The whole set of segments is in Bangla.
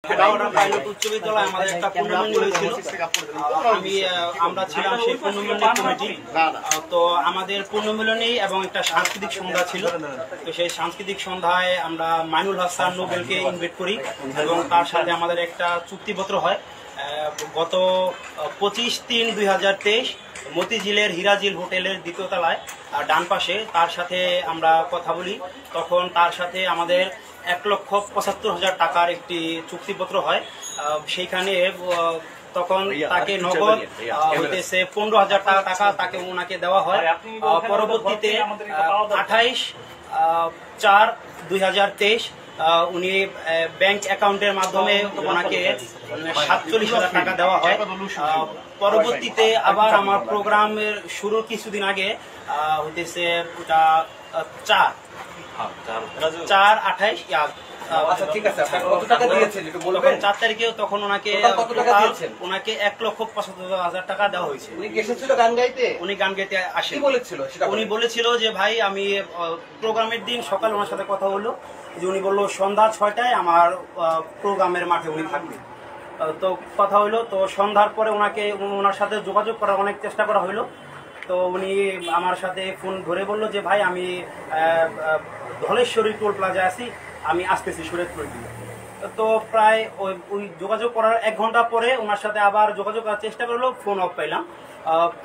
পাইলট উচ্চ বিদ্যালয়ে আমাদের একটা টুর্নামেন্ট হয়েছিল। আমরা ছিলাম সেই টুর্নামেন্টের কমিটি। তো আমাদের পূর্ণমিলনী এবং একটা সাংস্কৃতিক সন্ধ্যা ছিল। তো সেই সাংস্কৃতিক সন্ধ্যায় আমরা মাইনুল হাসান নোবেলকে ইনভাইট করি এবং তার সাথে আমাদের একটা চুক্তিপত্র হয়। গত 25/3/2023 মতিঝিলের হিরাজিল হোটেলের দ্বিতীয় তলায় ডান পাশে তার সাথে আমরা কথা বলি। তখন তার সাথে আমাদের 1,75,000 টাকার একটি চুক্তিপত্র হয়। সেইখানে তখন তাকে নগদ হইতেছে 15,000 টাকা তাকে ওনাকে দেওয়া হয়। পরবর্তীতে 28/4/2023 উনি ব্যাংক অ্যাকাউন্টের মাধ্যমে ওনাকে 47,000 টাকা দেওয়া হয়। পরবর্তীতে আবার আমার প্রোগ্রামের শুরুর কিছুদিন আগে হইতেছে 4/28 4 তারিখেও তখন ওনাকে 1,75,000 টাকা দেওয়া হয়েছে। উনি গান গাইতে আসে। উনি বলেছিল যে ভাই আমি প্রোগ্রামের দিন সকালে ওনার সাথে কথা হলো যে উনি বললো সন্ধ্যা 6টায় আমার প্রোগ্রামের মাঠে উনি থাকবে। তো কথা হইলো, তো সন্ধ্যার পরে ওনার সাথে যোগাযোগ করার অনেক চেষ্টা করা হইলো। তো উনি আমার সাথে ফোন ধরে বললো যে ভাই আমি ধলেশ্বরী টোল প্লাজায় আছি, আমি আসতেছি শরীয়তপুর দিকে। তো প্রায় ওই যোগাযোগ করার 1 ঘন্টা পরে ওনার সাথে আবার যোগাযোগ করার চেষ্টা করলো, ফোন অফ পাইলাম।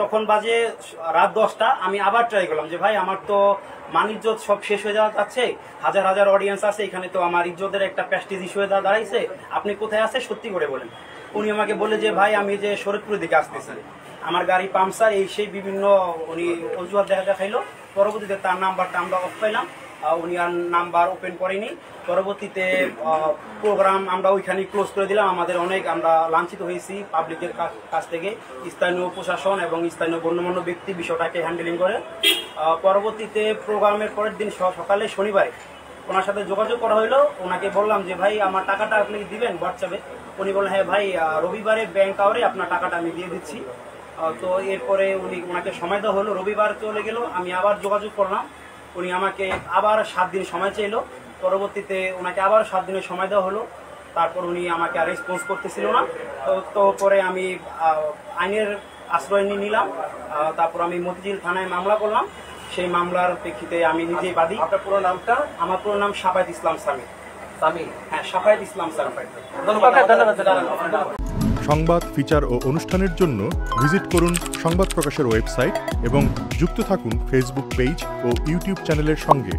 তখন বাজে রাত 10টা। আমি আবার ট্রাই করলাম যে ভাই আমার তো মান ইজ্জত সব শেষ হয়ে যাচ্ছে, হাজার হাজার অডিয়েন্স আছে এখানে, তো আমার ইজ্জতের একটা প্রেস্টিজ ইস্যু হয়ে দাঁড়াইছে, আপনি কোথায় আছে সত্যি করে বলেন। উনি আমাকে বলে যে ভাই আমি যে শরীয়তপুরের দিকে আসতেছি, আমার গাড়ি পাম্পসার, এই সেই বিভিন্ন উনি অজুহাত দেখাইলো। পরবর্তীতে তার নাম্বারটা আমরা অফ পাইলাম, উনি আর নাম্বার ওপেন করেনি। পরবর্তীতে প্রোগ্রাম আমরা ওইখানে ক্লোজ করে দিলাম। আমরা লাঞ্ছিত হয়েছি পাবলিকের কাছ থেকে। স্থানীয় প্রশাসন এবং স্থানীয় গণ্যমান্য ব্যক্তি বিষয়টাকে হ্যান্ডেলিং করে। পরবর্তীতে প্রোগ্রামের পরের দিন সকালে শনিবারে ওনার সাথে যোগাযোগ করা হলো। ওনাকে বললাম যে ভাই আমার টাকাটা আপনি দিবেন হোয়াটসঅ্যাপে। উনি বললেন হ্যাঁ ভাই রবিবারে ব্যাংক আওয়ারে আপনার টাকাটা আমি দিয়ে দিচ্ছি। তো এরপরে ওনাকে সময় দেওয়া হলো, রবিবার চলে গেল। আমি আবার যোগাযোগ করলাম, উনি আমাকে আবার 7 দিন সময় চাইলো। পরবর্তীতে ওনাকে আবার 7 দিনের সময় দেওয়া হলো। তারপর উনি আমাকে আর রেসপন্স করতেছিল না। তো পরে আমি আইনের আশ্রয় নিলাম। তারপর আমি মতিঝিল থানায় মামলা করলাম। সেই মামলার প্রেক্ষিতে আমি নিজেই বাদী। আপনার পুরো নামটা? আমার পুরো নাম শাফায়েত ইসলাম সামি। হ্যাঁ, শাফায়েত ইসলাম সামি। ধন্যবাদ। সংবাদ, ফিচার ও অনুষ্ঠানের জন্য ভিজিট করুন সংবাদ প্রকাশের ওয়েবসাইট এবং যুক্ত থাকুন ফেসবুক পেজ ও ইউটিউব চ্যানেলের সঙ্গে।